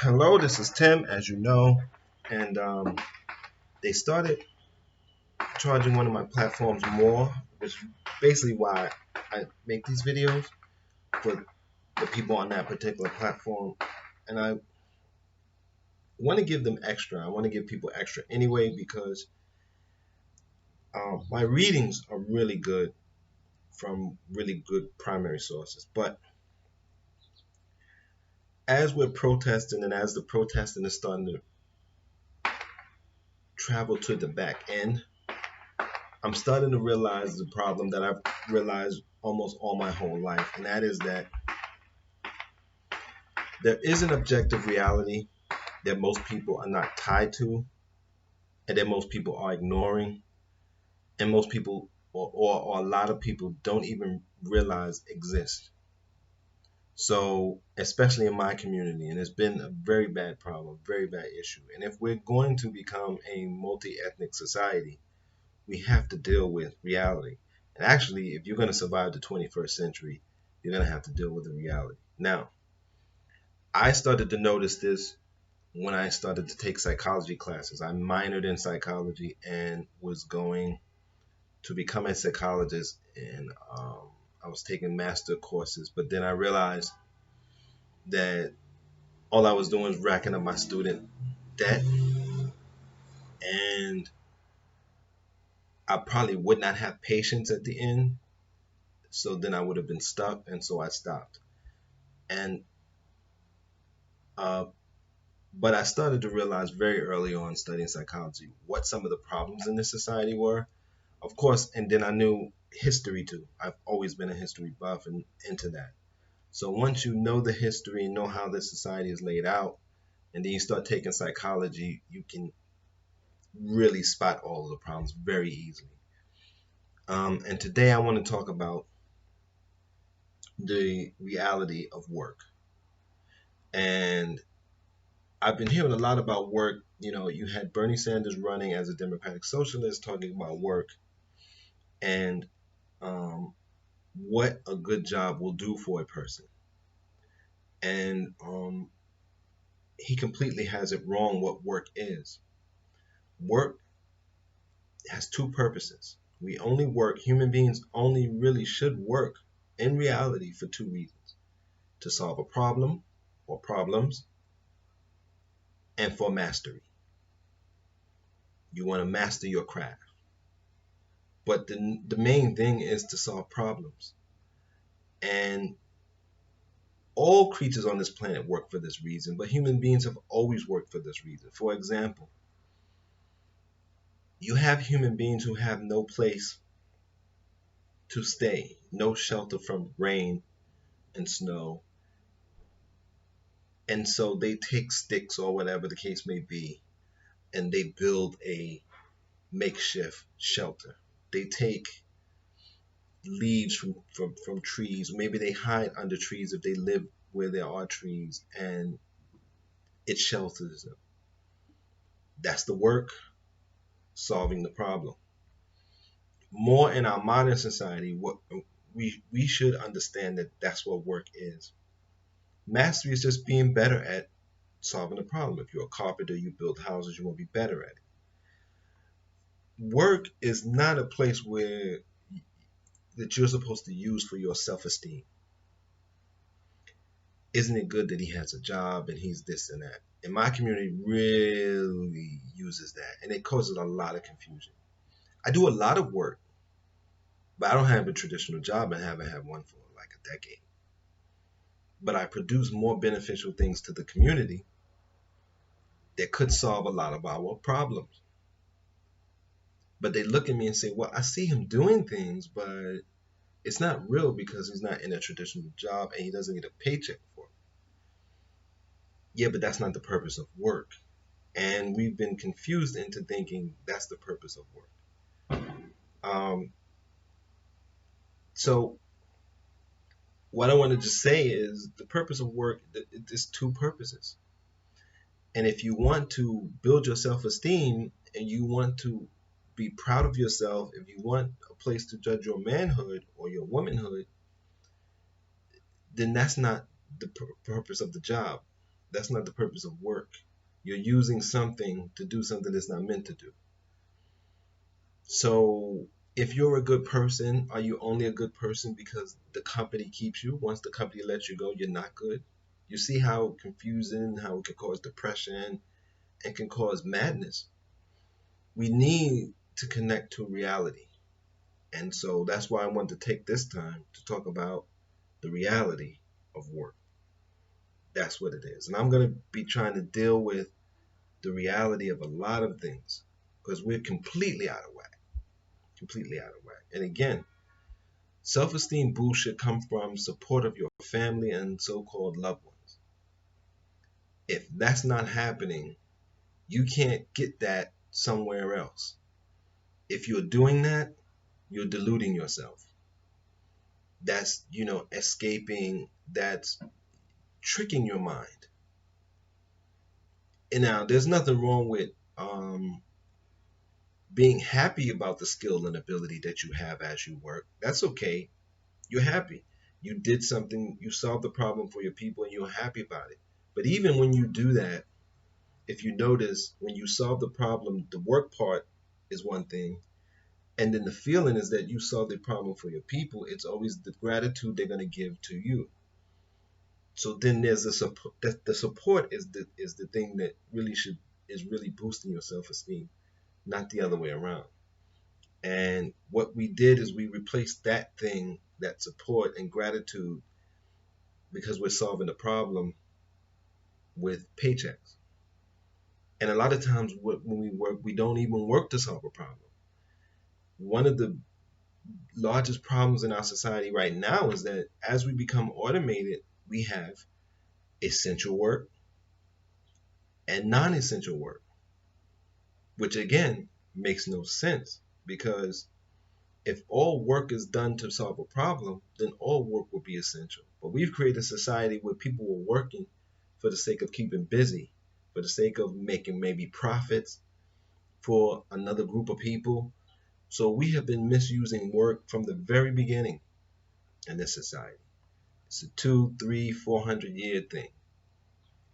Hello, this is Tim, as you know, and they started charging one of my platforms more, which is basically why I make these videos for the people on that particular platform, and I want to give them extra. I want to give people extra anyway because my readings are really good from really good primary sources, but as we're protesting and as the protesting is starting to travel to the back end, I'm starting to realize the problem that I've realized almost all my whole life, and that is that there is an objective reality that most people are not tied to, and that most people are ignoring, and most people, or a lot of people, don't even realize exist. So, especially in my community, and it's been a very bad problem, very bad issue. And if we're going to become a multi ethnic society, we have to deal with reality. And actually, if you're going to survive the 21st century, you're going to have to deal with the reality. Now, I started to notice this when I started to take psychology classes. I minored in psychology and was going to become a psychologist, and I was taking master courses. But then I realized that all I was doing was racking up my student debt, and I probably would not have patience at the end. So then I would have been stuck, and so I stopped. And uh, but I started to realize very early on studying psychology what some of the problems in this society were. Of course, and then I knew history too. I've always been a history buff and into that. So once you know the history, know how this society is laid out, and then you start taking psychology, you can really spot all of the problems very easily. And today I want to talk about the reality of work. And I've been hearing a lot about work. You know, you had Bernie Sanders running as a Democratic Socialist talking about work and um, what a good job will do for a person. And he completely has it wrong what work is. Work has two purposes. We only work, human beings only really should work in reality for two reasons: to solve a problem or problems, and for mastery. You want to master your craft. But the main thing is to solve problems. And all creatures on this planet work for this reason, but human beings have always worked for this reason. For example, you have human beings who have no place to stay, no shelter from rain and snow. And so they take sticks or whatever the case may be, and they build a makeshift shelter. They take leaves from trees. Maybe they hide under trees if they live where there are trees, and it shelters them. That's the work solving the problem. More in our modern society, what we should understand that that's what work is. Mastery is just being better at solving a problem. If you're a carpenter, you build houses, you want to be better at it. Work is not a place where that you're supposed to use for your self-esteem. Isn't it good that he has a job and he's this and that? And my community really uses that, and it causes a lot of confusion. I do a lot of work, but I don't have a traditional job and haven't had one for like a decade. But I produce more beneficial things to the community that could solve a lot of our problems. But they look at me and say, well, I see him doing things, but it's not real because he's not in a traditional job and he doesn't get a paycheck for it. Yeah, but that's not the purpose of work. And we've been confused into thinking that's the purpose of work. Um, so what I want to just say is the purpose of work is two purposes. And if you want to build your self-esteem and you want to be proud of yourself, if you want a place to judge your manhood or your womanhood, then that's not the purpose of the job. That's not the purpose of work. You're using something to do something that's not meant to do. So if you're a good person, are you only a good person because the company keeps you? Once the company lets you go, you're not good. You see how confusing, how it can cause depression and can cause madness. We need to connect to reality. And so that's why I want to take this time to talk about the reality of work. That's what it is. And I'm going to be trying to deal with the reality of a lot of things because we're completely out of whack. Completely out of whack. And again, self esteem boost should come from support of your family and so called loved ones. If that's not happening, you can't get that somewhere else. If you're doing that, you're deluding yourself. That's, escaping, that's tricking your mind. And now, there's nothing wrong with being happy about the skill and ability that you have as you work. That's okay. You're happy. You did something, you solved the problem for your people, and you're happy about it. But even when you do that, if you notice, when you solve the problem, the work part is one thing, and then the feeling is that you solved the problem for your people. It's always the gratitude they're going to give to you. So then there's a support. That the support is the thing that really boosting your self esteem, not the other way around. And what we did is we replaced that thing, that support and gratitude, because we're solving the problem with paychecks. And a lot of times when we work, we don't even work to solve a problem. One of the largest problems in our society right now is that as we become automated, we have essential work and non essential work, which again makes no sense because if all work is done to solve a problem, then all work will be essential. But we've created a society where people are working for the sake of keeping busy, for the sake of making maybe profits for another group of people. So we have been misusing work from the very beginning in this society. It's a 2, 3, 400 year thing,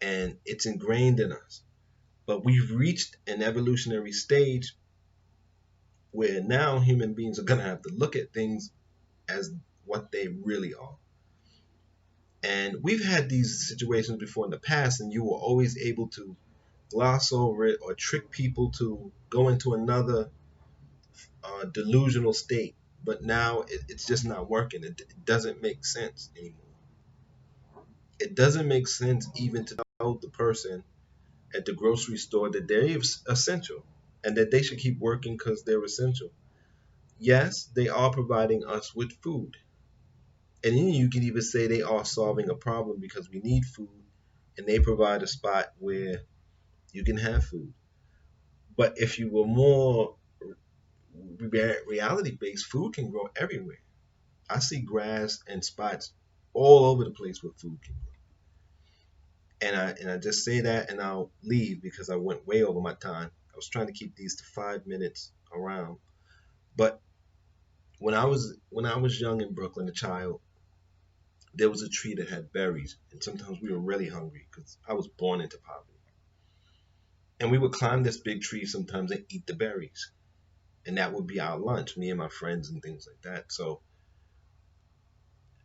and it's ingrained in us. But we've reached an evolutionary stage where now human beings are going to have to look at things as what they really are. And we've had these situations before in the past, and you were always able to gloss over it or trick people to go into another delusional state. But now it's just not working. It doesn't make sense anymore. It doesn't make sense even to tell the person at the grocery store that they're essential and that they should keep working because they're essential. Yes, they are providing us with food. And then you can even say they are solving a problem because we need food and they provide a spot where you can have food. But if you were more reality based, food can grow everywhere. I see grass and spots all over the place where food can grow. And I just say that and I'll leave because I went way over my time. I was trying to keep these to 5 minutes around. But when I was young in Brooklyn, a child, there was a tree that had berries, and sometimes we were really hungry because I was born into poverty. And we would climb this big tree sometimes and eat the berries, and that would be our lunch, me and my friends and things like that. So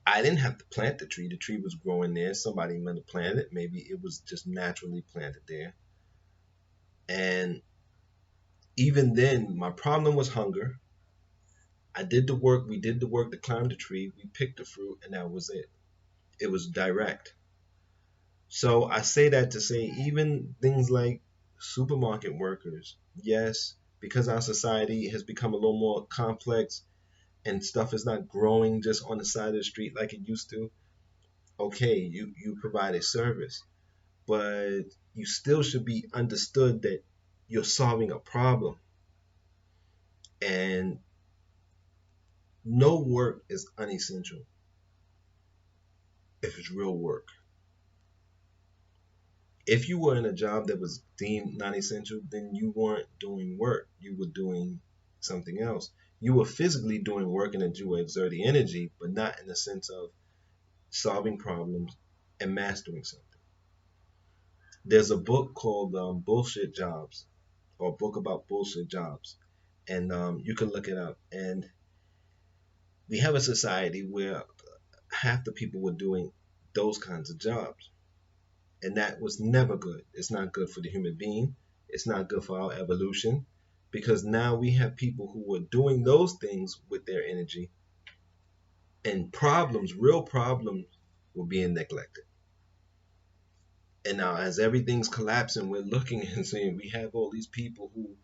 I didn't have to plant the tree. The tree was growing there. Somebody might have planted it. Maybe it was just naturally planted there. And even then, my problem was hunger. I did the work. We did the work to climb the tree. We picked the fruit, and that was it. It was direct. So I say that to say even things like supermarket workers, yes, because our society has become a little more complex and stuff is not growing just on the side of the street like it used to. Okay, you provide a service, but you still should be understood that you're solving a problem. And no work is unessential if it's real work. If you were in a job that was deemed non-essential, then you weren't doing work. You were doing something else. You were physically doing work and that you were exerting energy, but not in the sense of solving problems and mastering something. There's a book called Bullshit Jobs, or a book about bullshit jobs, and you can look it up. And we have a society where half the people were doing those kinds of jobs, and that was never good. It's not good for the human being. It's not good for our evolution, because now we have people who were doing those things with their energy, and problems, real problems, were being neglected. And now, as everything's collapsing, we're looking and saying we have all these people who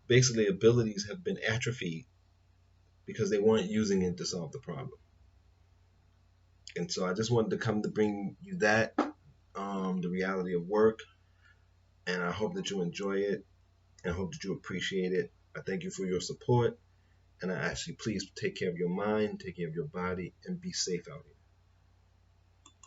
basically abilities have been atrophied because they weren't using it to solve the problem. And so I just wanted to come to bring you that, the reality of work, and I hope that you enjoy it and I hope that you appreciate it. I thank you for your support, and I ask you please take care of your mind, take care of your body, and be safe out here.